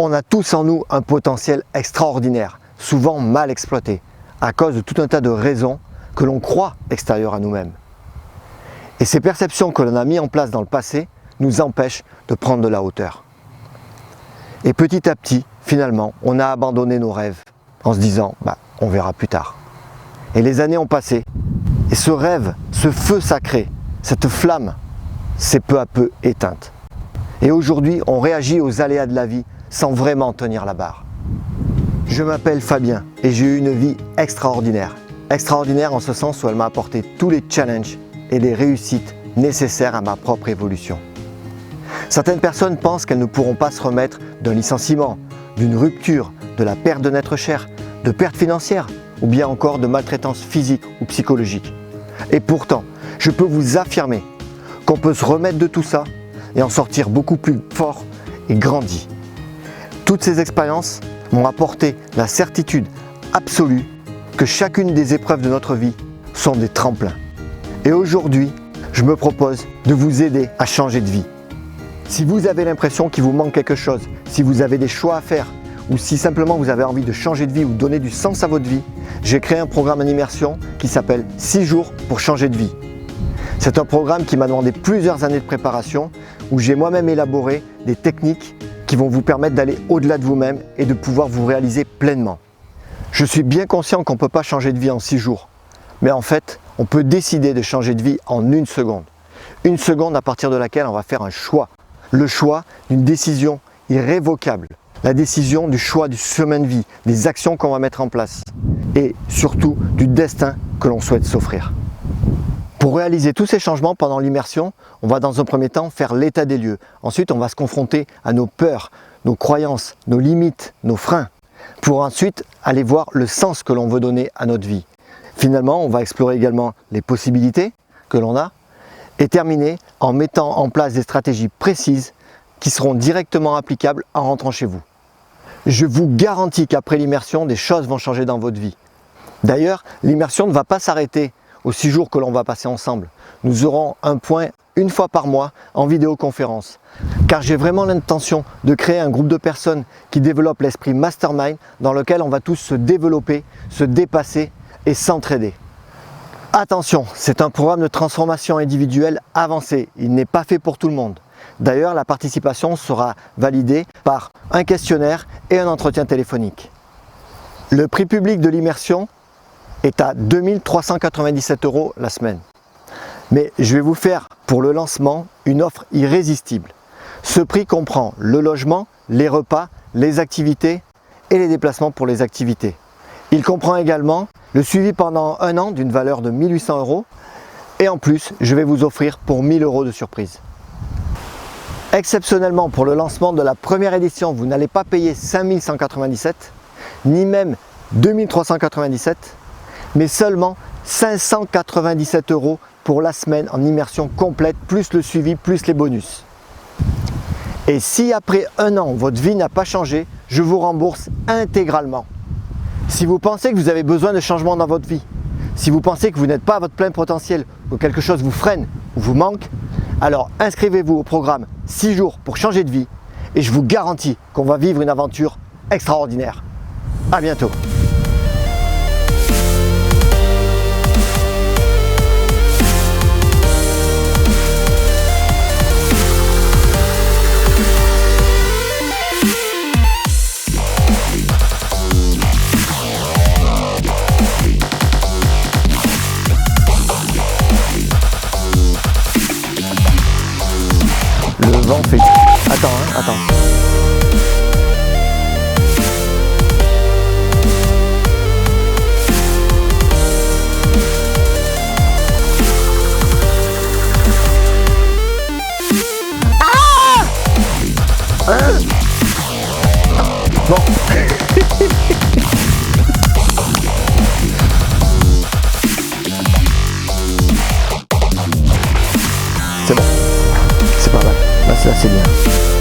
On a tous en nous un potentiel extraordinaire, souvent mal exploité, à cause de tout un tas de raisons que l'on croit extérieures à nous-mêmes. Et ces perceptions que l'on a mises en place dans le passé nous empêchent de prendre de la hauteur. Et petit à petit, finalement, on a abandonné nos rêves en se disant « on verra plus tard ». Et les années ont passé, et ce rêve, ce feu sacré, cette flamme, s'est peu à peu éteinte. Et aujourd'hui, on réagit aux aléas de la vie sans vraiment tenir la barre. Je m'appelle Fabien et j'ai eu une vie extraordinaire. Extraordinaire en ce sens où elle m'a apporté tous les challenges et les réussites nécessaires à ma propre évolution. Certaines personnes pensent qu'elles ne pourront pas se remettre d'un licenciement, d'une rupture, de la perte d'un être cher, de pertes financières ou bien encore de maltraitance physique ou psychologique. Et pourtant, je peux vous affirmer qu'on peut se remettre de tout ça et en sortir beaucoup plus fort et grandi. Toutes ces expériences m'ont apporté la certitude absolue que chacune des épreuves de notre vie sont des tremplins. Et aujourd'hui, je me propose de vous aider à changer de vie. Si vous avez l'impression qu'il vous manque quelque chose, si vous avez des choix à faire, ou si simplement vous avez envie de changer de vie ou donner du sens à votre vie, j'ai créé un programme en immersion qui s'appelle 6 jours pour changer de vie. C'est un programme qui m'a demandé plusieurs années de préparation, où j'ai moi-même élaboré des techniques qui vont vous permettre d'aller au-delà de vous-même et de pouvoir vous réaliser pleinement. Je suis bien conscient qu'on ne peut pas changer de vie en 6 jours, mais en fait, on peut décider de changer de vie en 1 seconde. 1 seconde à partir de laquelle on va faire un choix. Le choix d'une décision irrévocable. La décision du choix du chemin de vie, des actions qu'on va mettre en place et surtout du destin que l'on souhaite s'offrir. Pour réaliser tous ces changements pendant l'immersion, on va dans un premier temps faire l'état des lieux. Ensuite, on va se confronter à nos peurs, nos croyances, nos limites, nos freins, pour ensuite aller voir le sens que l'on veut donner à notre vie. Finalement, on va explorer également les possibilités que l'on a et terminer en mettant en place des stratégies précises qui seront directement applicables en rentrant chez vous. Je vous garantis qu'après l'immersion, des choses vont changer dans votre vie. D'ailleurs, l'immersion ne va pas s'arrêter aux 6 jours que l'on va passer ensemble. Nous aurons un point 1 fois par mois en vidéoconférence. Car j'ai vraiment l'intention de créer un groupe de personnes qui développent l'esprit mastermind dans lequel on va tous se développer, se dépasser et s'entraider. Attention, c'est un programme de transformation individuelle avancé. Il n'est pas fait pour tout le monde. D'ailleurs, la participation sera validée par un questionnaire et un entretien téléphonique. Le prix public de l'immersion est à 2 397 € la semaine. Mais je vais vous faire pour le lancement une offre irrésistible. Ce prix comprend le logement, les repas, les activités et les déplacements pour les activités. Il comprend également le suivi pendant 1 an d'une valeur de 1 800 € et en plus, je vais vous offrir pour 1 000 € de surprise. Exceptionnellement, pour le lancement de la première édition, vous n'allez pas payer 5 197 ni même 2 397, mais seulement 597 € pour la semaine en immersion complète, plus le suivi, plus les bonus. Et si après 1 an, votre vie n'a pas changé, je vous rembourse intégralement. Si vous pensez que vous avez besoin de changements dans votre vie, si vous pensez que vous n'êtes pas à votre plein potentiel, ou que quelque chose vous freine ou vous manque, alors inscrivez-vous au programme 6 jours pour changer de vie et je vous garantis qu'on va vivre une aventure extraordinaire. À bientôt. Le vent fait... Attends. Bon. C'est bon. C'est pas mal. Là, c'est bien.